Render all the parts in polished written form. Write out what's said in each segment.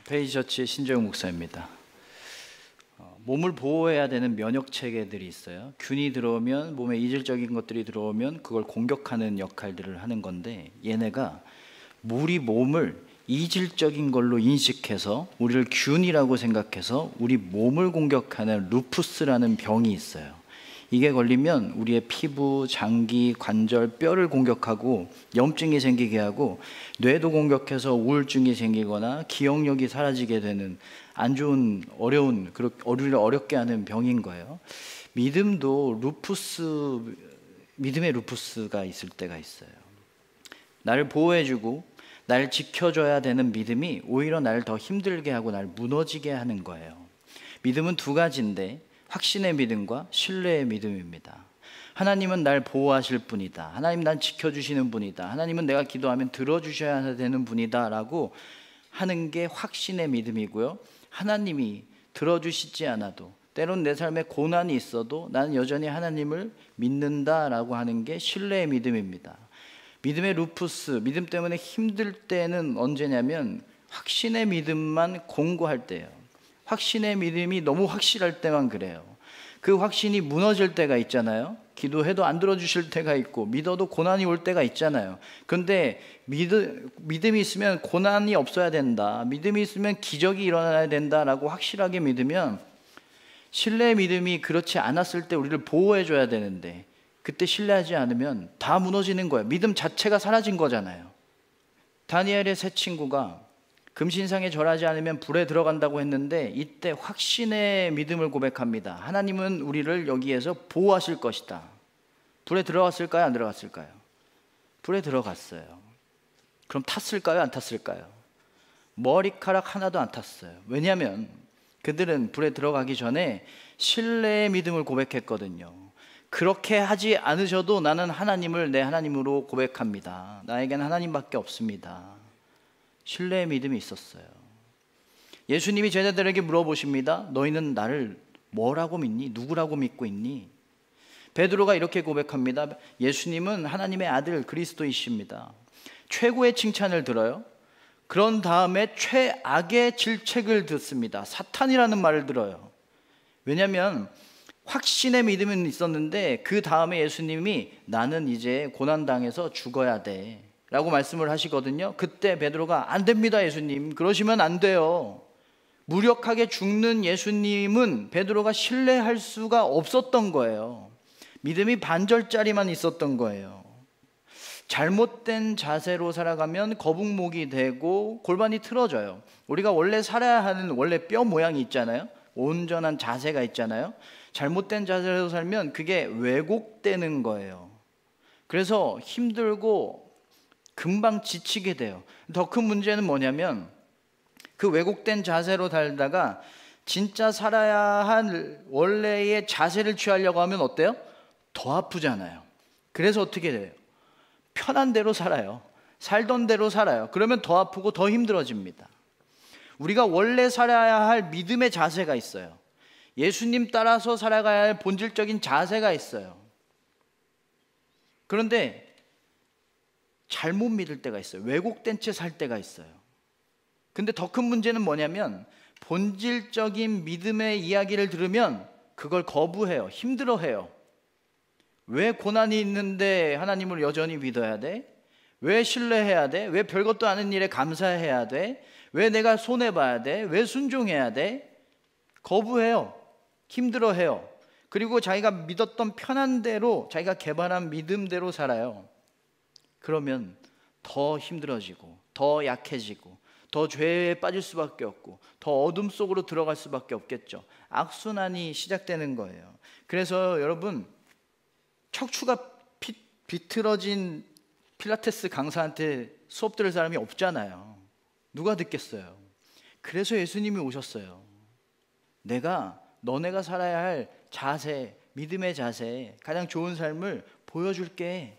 페이지처치의 신재웅 목사입니다. 몸을 보호해야 되는 면역 체계들이 있어요. 균이 들어오면, 몸에 이질적인 것들이 들어오면 그걸 공격하는 역할들을 하는 건데, 얘네가 우리 몸을 이질적인 걸로 인식해서 우리를 균이라고 생각해서 우리 몸을 공격하는 루푸스라는 병이 있어요. 이게 걸리면 우리의 피부, 장기, 관절, 뼈를 공격하고 염증이 생기게 하고 뇌도 공격해서 우울증이 생기거나 기억력이 사라지게 되는 안 좋은, 어려운, 우리를 어렵게 하는 병인 거예요. 믿음도 믿음의 루푸스가 있을 때가 있어요. 나를 보호해주고 나를 지켜줘야 되는 믿음이 오히려 나를 더 힘들게 하고 나를 무너지게 하는 거예요. 믿음은 두 가지인데 확신의 믿음과 신뢰의 믿음입니다. 하나님은 날 보호하실 분이다. 하나님 날 지켜주시는 분이다. 하나님은 내가 기도하면 들어주셔야 되는 분이다 라고 하는 게 확신의 믿음이고요. 하나님이 들어주시지 않아도 때론 내 삶에 고난이 있어도 나는 여전히 하나님을 믿는다라고 하는 게 신뢰의 믿음입니다. 믿음의 루푸스, 믿음 때문에 힘들 때는 언제냐면 확신의 믿음만 공고할 때예요. 확신의 믿음이 너무 확실할 때만 그래요. 그 확신이 무너질 때가 있잖아요. 기도해도 안 들어주실 때가 있고 믿어도 고난이 올 때가 있잖아요. 그런데 믿음이 있으면 고난이 없어야 된다, 믿음이 있으면 기적이 일어나야 된다라고 확실하게 믿으면, 신뢰의 믿음이 그렇지 않았을 때 우리를 보호해 줘야 되는데 그때 신뢰하지 않으면 다 무너지는 거예요. 믿음 자체가 사라진 거잖아요. 다니엘의 세 친구가 금신상에 절하지 않으면 불에 들어간다고 했는데 이때 확신의 믿음을 고백합니다. 하나님은 우리를 여기에서 보호하실 것이다. 불에 들어갔을까요? 안 들어갔을까요? 불에 들어갔어요. 그럼 탔을까요? 안 탔을까요? 머리카락 하나도 안 탔어요. 왜냐하면 그들은 불에 들어가기 전에 신뢰의 믿음을 고백했거든요. 그렇게 하지 않으셔도 나는 하나님을 내 하나님으로 고백합니다. 나에게는 하나님밖에 없습니다. 신뢰의 믿음이 있었어요. 예수님이 제자들에게 물어보십니다. 너희는 나를 뭐라고 믿니? 누구라고 믿고 있니? 베드로가 이렇게 고백합니다. 예수님은 하나님의 아들 그리스도이십니다. 최고의 칭찬을 들어요. 그런 다음에 최악의 질책을 듣습니다. 사탄이라는 말을 들어요. 왜냐하면 확신의 믿음은 있었는데 그 다음에 예수님이 나는 이제 고난당해서 죽어야 돼 라고 말씀을 하시거든요. 그때 베드로가 안 됩니다 예수님, 그러시면 안 돼요. 무력하게 죽는 예수님은 베드로가 신뢰할 수가 없었던 거예요. 믿음이 반절짜리만 있었던 거예요. 잘못된 자세로 살아가면 거북목이 되고 골반이 틀어져요. 우리가 원래 살아야 하는 원래 뼈 모양이 있잖아요. 온전한 자세가 있잖아요. 잘못된 자세로 살면 그게 왜곡되는 거예요. 그래서 힘들고 금방 지치게 돼요. 더 큰 문제는 뭐냐면 그 왜곡된 자세로 살다가 진짜 살아야 할 원래의 자세를 취하려고 하면 어때요? 더 아프잖아요. 그래서 어떻게 돼요? 편한 대로 살아요. 살던 대로 살아요. 그러면 더 아프고 더 힘들어집니다. 우리가 원래 살아야 할 믿음의 자세가 있어요. 예수님 따라서 살아가야 할 본질적인 자세가 있어요. 그런데 잘못 믿을 때가 있어요. 왜곡된 채 살 때가 있어요. 근데 더 큰 문제는 뭐냐면 본질적인 믿음의 이야기를 들으면 그걸 거부해요. 힘들어해요. 왜 고난이 있는데 하나님을 여전히 믿어야 돼? 왜 신뢰해야 돼? 왜 별것도 아닌 일에 감사해야 돼? 왜 내가 손해봐야 돼? 왜 순종해야 돼? 거부해요. 힘들어해요. 그리고 자기가 믿었던 편한 대로, 자기가 개발한 믿음대로 살아요. 그러면 더 힘들어지고 더 약해지고 더 죄에 빠질 수밖에 없고 더 어둠 속으로 들어갈 수밖에 없겠죠. 악순환이 시작되는 거예요. 그래서 여러분, 척추가 비틀어진 필라테스 강사한테 수업 들을 사람이 없잖아요. 누가 듣겠어요? 그래서 예수님이 오셨어요. 너네가 살아야 할 자세, 믿음의 자세, 가장 좋은 삶을 보여줄게.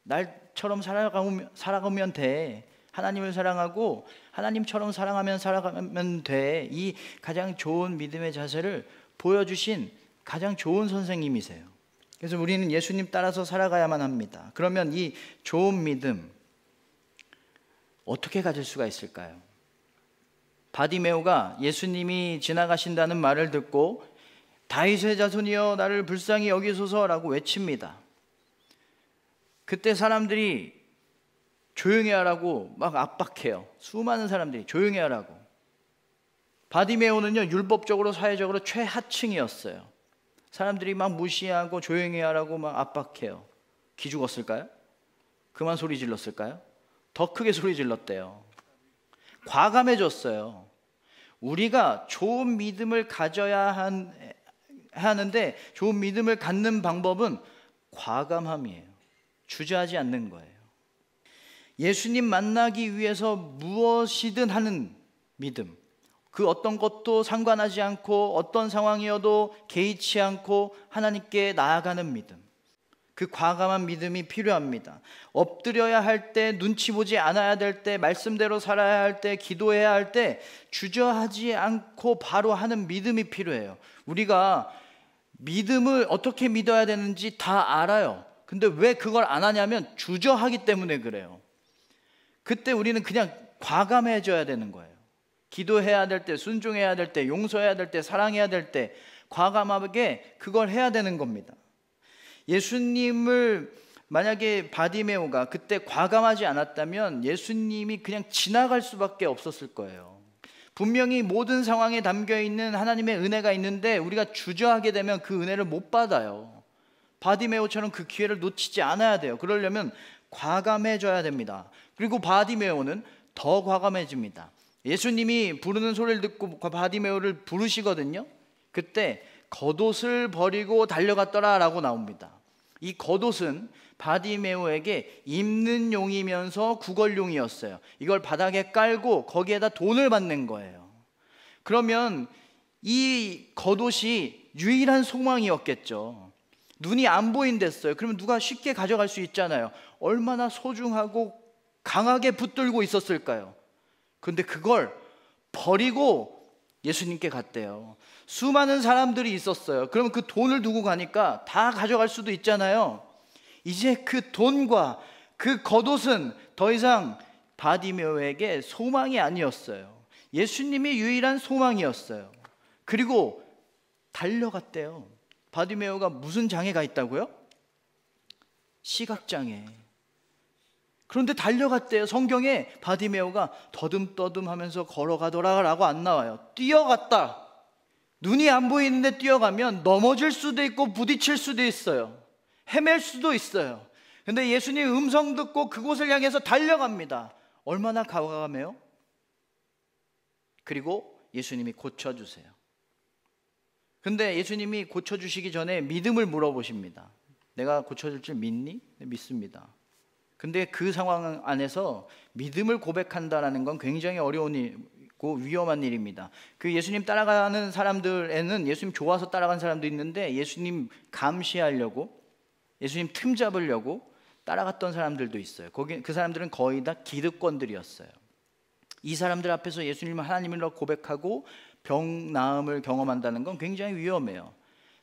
날처럼 살아가면 돼. 하나님을 사랑하고 하나님처럼 살아가면 돼. 이 가장 좋은 믿음의 자세를 보여주신 가장 좋은 선생님이세요. 그래서 우리는 예수님 따라서 살아가야만 합니다. 그러면 이 좋은 믿음 어떻게 가질 수가 있을까요? 바디메오가 예수님이 지나가신다는 말을 듣고 다윗의 자손이여 나를 불쌍히 여기소서라고 외칩니다. 그때 사람들이 조용히 하라고 막 압박해요. 수많은 사람들이 조용히 하라고. 바디메오는요, 율법적으로 사회적으로 최하층이었어요. 사람들이 막 무시하고 조용히 하라고 막 압박해요. 기죽었을까요? 그만 소리 질렀을까요? 더 크게 소리 질렀대요. 과감해졌어요. 우리가 좋은 믿음을 가져야 하는데 좋은 믿음을 갖는 방법은 과감함이에요. 주저하지 않는 거예요. 예수님 만나기 위해서 무엇이든 하는 믿음, 그 어떤 것도 상관하지 않고 어떤 상황이어도 개의치 않고 하나님께 나아가는 믿음, 그 과감한 믿음이 필요합니다. 엎드려야 할 때, 눈치 보지 않아야 될 때, 말씀대로 살아야 할 때, 기도해야 할 때 주저하지 않고 바로 하는 믿음이 필요해요. 우리가 믿음을 어떻게 믿어야 되는지 다 알아요. 근데 왜 그걸 안 하냐면 주저하기 때문에 그래요. 그때 우리는 그냥 과감해져야 되는 거예요. 기도해야 될 때, 순종해야 될 때, 용서해야 될 때, 사랑해야 될 때 과감하게 그걸 해야 되는 겁니다. 예수님을 만약에 바디메오가 그때 과감하지 않았다면 예수님이 그냥 지나갈 수밖에 없었을 거예요. 분명히 모든 상황에 담겨있는 하나님의 은혜가 있는데 우리가 주저하게 되면 그 은혜를 못 받아요. 바디메오처럼 그 기회를 놓치지 않아야 돼요. 그러려면 과감해져야 됩니다. 그리고 바디메오는 더 과감해집니다. 예수님이 부르는 소리를 듣고 바디메오를 부르시거든요. 그때 겉옷을 버리고 달려갔더라 라고 나옵니다. 이 겉옷은 바디메오에게 입는 용이면서 구걸용이었어요. 이걸 바닥에 깔고 거기에다 돈을 받는 거예요. 그러면 이 겉옷이 유일한 소망이었겠죠. 눈이 안 보인댔어요. 그러면 누가 쉽게 가져갈 수 있잖아요. 얼마나 소중하고 강하게 붙들고 있었을까요? 그런데 그걸 버리고 예수님께 갔대요. 수많은 사람들이 있었어요. 그러면 그 돈을 두고 가니까 다 가져갈 수도 있잖아요. 이제 그 돈과 그 겉옷은 더 이상 바디메오에게 소망이 아니었어요. 예수님이 유일한 소망이었어요. 그리고 달려갔대요. 바디메오가 무슨 장애가 있다고요? 시각장애. 그런데 달려갔대요. 성경에 바디메오가 더듬더듬 하면서 걸어가더라 라고 안 나와요. 뛰어갔다. 눈이 안 보이는데 뛰어가면 넘어질 수도 있고 부딪힐 수도 있어요. 헤맬 수도 있어요. 근데 예수님 음성 듣고 그곳을 향해서 달려갑니다. 얼마나 과감해요? 그리고 예수님이 고쳐주세요. 근데 예수님이 고쳐주시기 전에 믿음을 물어보십니다. 내가 고쳐줄 줄 믿니? 네, 믿습니다. 근데 그 상황 안에서 믿음을 고백한다는 건 굉장히 어려운 일이고 위험한 일입니다. 그 예수님 따라가는 사람들에는 예수님 좋아서 따라간 사람도 있는데 예수님 감시하려고, 예수님 틈 잡으려고 따라갔던 사람들도 있어요. 그 사람들은 거의 다 기득권들이었어요. 이 사람들 앞에서 예수님을 하나님으로 고백하고 병 나음을 경험한다는 건 굉장히 위험해요.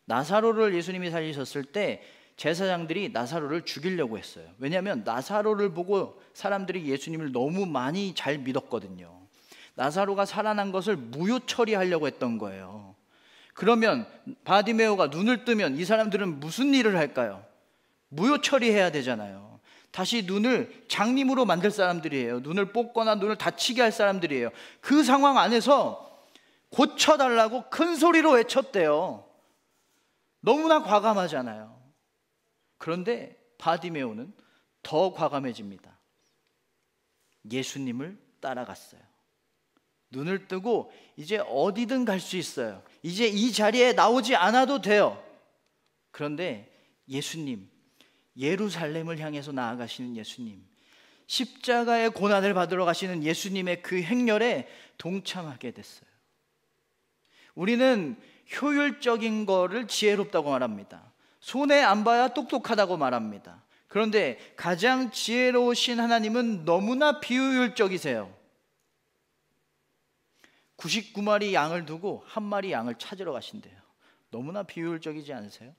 나사로를 예수님이 살리셨을 때 제사장들이 나사로를 죽이려고 했어요. 왜냐하면 나사로를 보고 사람들이 예수님을 너무 많이 잘 믿었거든요. 나사로가 살아난 것을 무효 처리하려고 했던 거예요. 그러면 바디메오가 눈을 뜨면 이 사람들은 무슨 일을 할까요? 무효 처리해야 되잖아요. 다시 눈을 장님으로 만들 사람들이에요. 눈을 뽑거나 눈을 다치게 할 사람들이에요. 그 상황 안에서 고쳐달라고 큰 소리로 외쳤대요. 너무나 과감하잖아요. 그런데 바디메오는 더 과감해집니다. 예수님을 따라갔어요. 눈을 뜨고 이제 어디든 갈 수 있어요. 이제 이 자리에 나오지 않아도 돼요. 그런데 예수님, 예루살렘을 향해서 나아가시는 예수님, 십자가의 고난을 받으러 가시는 예수님의 그 행렬에 동참하게 됐어요. 우리는 효율적인 거를 지혜롭다고 말합니다. 손에 안 봐야 똑똑하다고 말합니다. 그런데 가장 지혜로우신 하나님은 너무나 비효율적이세요. 99마리 양을 두고 한 마리 양을 찾으러 가신대요. 너무나 비효율적이지 않으세요?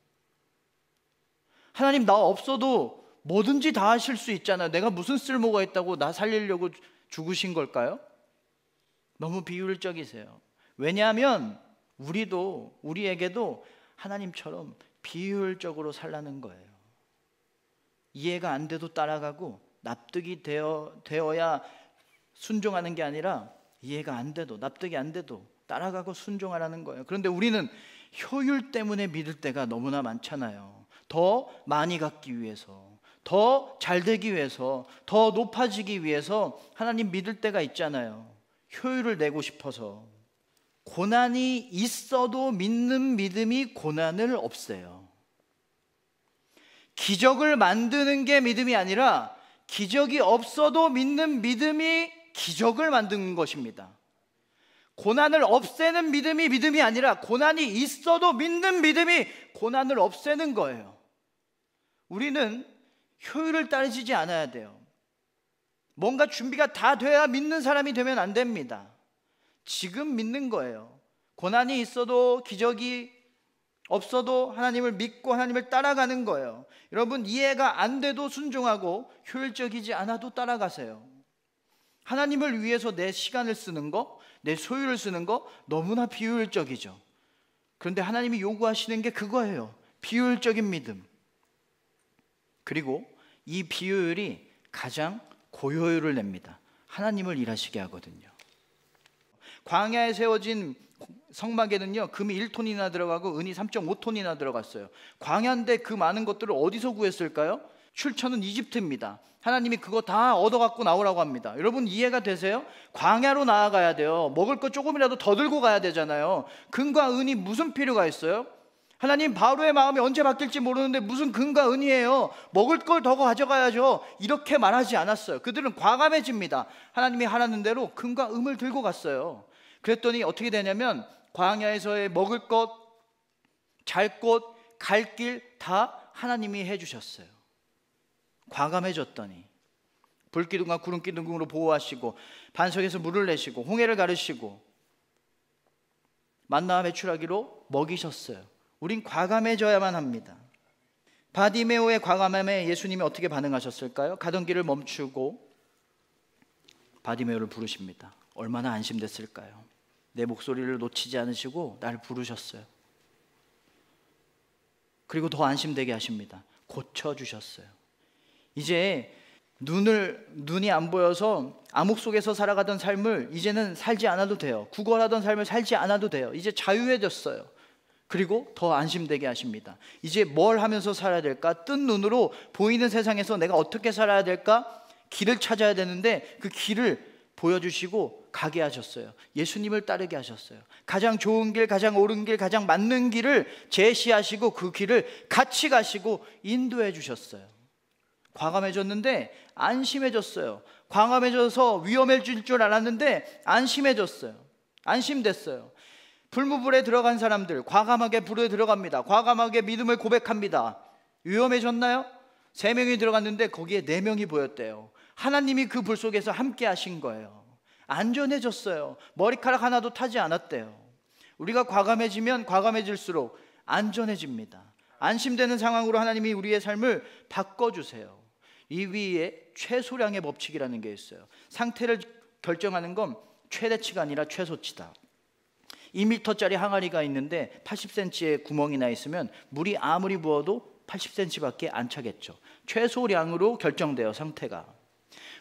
하나님, 나 없어도 뭐든지 다 하실 수 있잖아요. 내가 무슨 쓸모가 있다고 나 살리려고 죽으신 걸까요? 너무 비효율적이세요. 왜냐하면 우리에게도 하나님처럼 비효율적으로 살라는 거예요. 이해가 안 돼도 따라가고 납득이 되어야 순종하는 게 아니라 이해가 안 돼도 납득이 안 돼도 따라가고 순종하라는 거예요. 그런데 우리는 효율 때문에 믿을 때가 너무나 많잖아요. 더 많이 갖기 위해서, 더 잘되기 위해서, 더 높아지기 위해서 하나님 믿을 때가 있잖아요. 효율을 내고 싶어서. 고난이 있어도 믿는 믿음이 고난을 없애요. 기적을 만드는 게 믿음이 아니라 기적이 없어도 믿는 믿음이 기적을 만드는 것입니다. 고난을 없애는 믿음이 아니라 고난이 있어도 믿는 믿음이 고난을 없애는 거예요. 우리는 효율을 따르지 않아야 돼요. 뭔가 준비가 다 돼야 믿는 사람이 되면 안 됩니다. 지금 믿는 거예요. 고난이 있어도 기적이 없어도 하나님을 믿고 하나님을 따라가는 거예요. 여러분, 이해가 안 돼도 순종하고 효율적이지 않아도 따라가세요. 하나님을 위해서 내 시간을 쓰는 거, 내 소유를 쓰는 거 너무나 비효율적이죠. 그런데 하나님이 요구하시는 게 그거예요. 비효율적인 믿음. 그리고 이 비효율이 가장 고효율을 냅니다. 하나님을 일하시게 하거든요. 광야에 세워진 성막에는요, 금이 1톤이나 들어가고 은이 3.5톤이나 들어갔어요. 광야인데 그 많은 것들을 어디서 구했을까요? 출처는 이집트입니다. 하나님이 그거 다 얻어갖고 나오라고 합니다. 여러분, 이해가 되세요? 광야로 나아가야 돼요. 먹을 거 조금이라도 더 들고 가야 되잖아요. 금과 은이 무슨 필요가 있어요? 하나님, 바로의 마음이 언제 바뀔지 모르는데 무슨 금과 은이에요? 먹을 걸 더 가져가야죠. 이렇게 말하지 않았어요. 그들은 과감해집니다. 하나님이 하라는 대로 금과 은을 들고 갔어요. 그랬더니 어떻게 되냐면 광야에서의 먹을 것, 잘 곳, 갈 길 다 하나님이 해주셨어요. 과감해졌더니 불기둥과 구름기둥으로 보호하시고 반석에서 물을 내시고 홍해를 가르시고 만나와 메추라기로 먹이셨어요. 우린 과감해져야만 합니다. 바디메오의 과감함에 예수님이 어떻게 반응하셨을까요? 가던 길을 멈추고 바디메오를 부르십니다. 얼마나 안심됐을까요? 내 목소리를 놓치지 않으시고 나를 부르셨어요. 그리고 더 안심되게 하십니다. 고쳐주셨어요. 이제 눈이 안 보여서 암흑 속에서 살아가던 삶을 이제는 살지 않아도 돼요. 구걸하던 삶을 살지 않아도 돼요. 이제 자유해졌어요. 그리고 더 안심되게 하십니다. 이제 뭘 하면서 살아야 될까? 뜬 눈으로 보이는 세상에서 내가 어떻게 살아야 될까? 길을 찾아야 되는데 그 길을 보여주시고 가게 하셨어요. 예수님을 따르게 하셨어요. 가장 좋은 길, 가장 옳은 길, 가장 맞는 길을 제시하시고 그 길을 같이 가시고 인도해 주셨어요. 과감해졌는데 안심해졌어요. 과감해져서 위험해질 줄 알았는데 안심해졌어요. 안심됐어요. 불무불에 들어간 사람들 과감하게 불에 들어갑니다. 과감하게 믿음을 고백합니다. 위험해졌나요? 3명이 들어갔는데 거기에 4명이 보였대요. 하나님이 그 불 속에서 함께 하신 거예요. 안전해졌어요. 머리카락 하나도 타지 않았대요. 우리가 과감해지면 과감해질수록 안전해집니다. 안심되는 상황으로 하나님이 우리의 삶을 바꿔주세요. 이 위에 최소량의 법칙이라는 게 있어요. 상태를 결정하는 건 최대치가 아니라 최소치다. 2m짜리 항아리가 있는데 80cm의 구멍이 나 있으면 물이 아무리 부어도 80cm밖에 안 차겠죠. 최소량으로 결정돼요. 상태가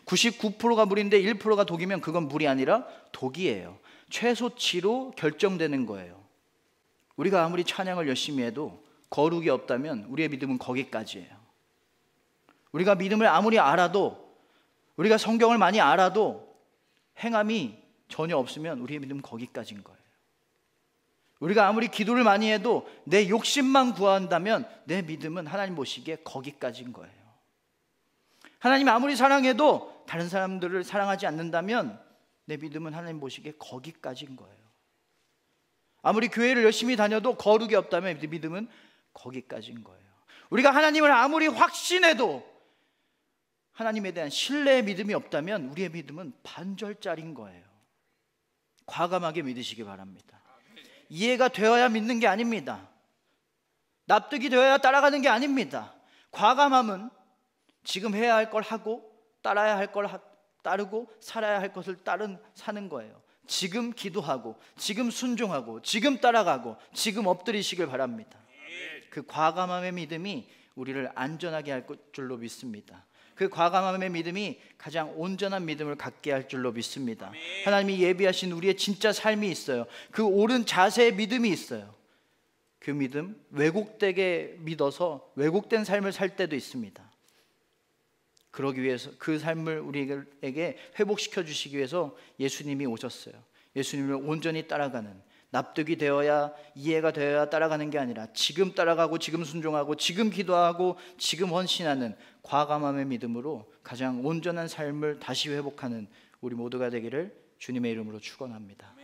99%가 물인데 1%가 독이면 그건 물이 아니라 독이에요. 최소치로 결정되는 거예요. 우리가 아무리 찬양을 열심히 해도 거룩이 없다면 우리의 믿음은 거기까지예요. 우리가 믿음을 아무리 알아도, 우리가 성경을 많이 알아도 행함이 전혀 없으면 우리의 믿음은 거기까지인 거예요. 우리가 아무리 기도를 많이 해도 내 욕심만 구한다면 내 믿음은 하나님 보시기에 거기까지인 거예요. 하나님 아무리 사랑해도 다른 사람들을 사랑하지 않는다면 내 믿음은 하나님 보시기에 거기까지인 거예요. 아무리 교회를 열심히 다녀도 거룩이 없다면 내 믿음은 거기까지인 거예요. 우리가 하나님을 아무리 확신해도 하나님에 대한 신뢰의 믿음이 없다면 우리의 믿음은 반절짜리인 거예요. 과감하게 믿으시기 바랍니다. 이해가 되어야 믿는 게 아닙니다. 납득이 되어야 따라가는 게 아닙니다. 과감함은 지금 해야 할 걸 하고 따라야 할 걸 따르고 살아야 할 것을 사는 거예요. 지금 기도하고 지금 순종하고 지금 따라가고 지금 엎드리시길 바랍니다. 그 과감함의 믿음이 우리를 안전하게 할 줄로 믿습니다. 그 과감함의 믿음이 가장 온전한 믿음을 갖게 할 줄로 믿습니다. 하나님이 예비하신 우리의 진짜 삶이 있어요. 그 옳은 자세의 믿음이 있어요. 그 믿음, 왜곡되게 믿어서 왜곡된 삶을 살 때도 있습니다. 그러기 위해서, 그 삶을 우리에게 회복시켜 주시기 위해서 예수님이 오셨어요. 예수님을 온전히 따라가는, 납득이 되어야, 이해가 되어야 따라가는 게 아니라 지금 따라가고 지금 순종하고 지금 기도하고 지금 헌신하는 과감함의 믿음으로 가장 온전한 삶을 다시 회복하는 우리 모두가 되기를 주님의 이름으로 축원합니다.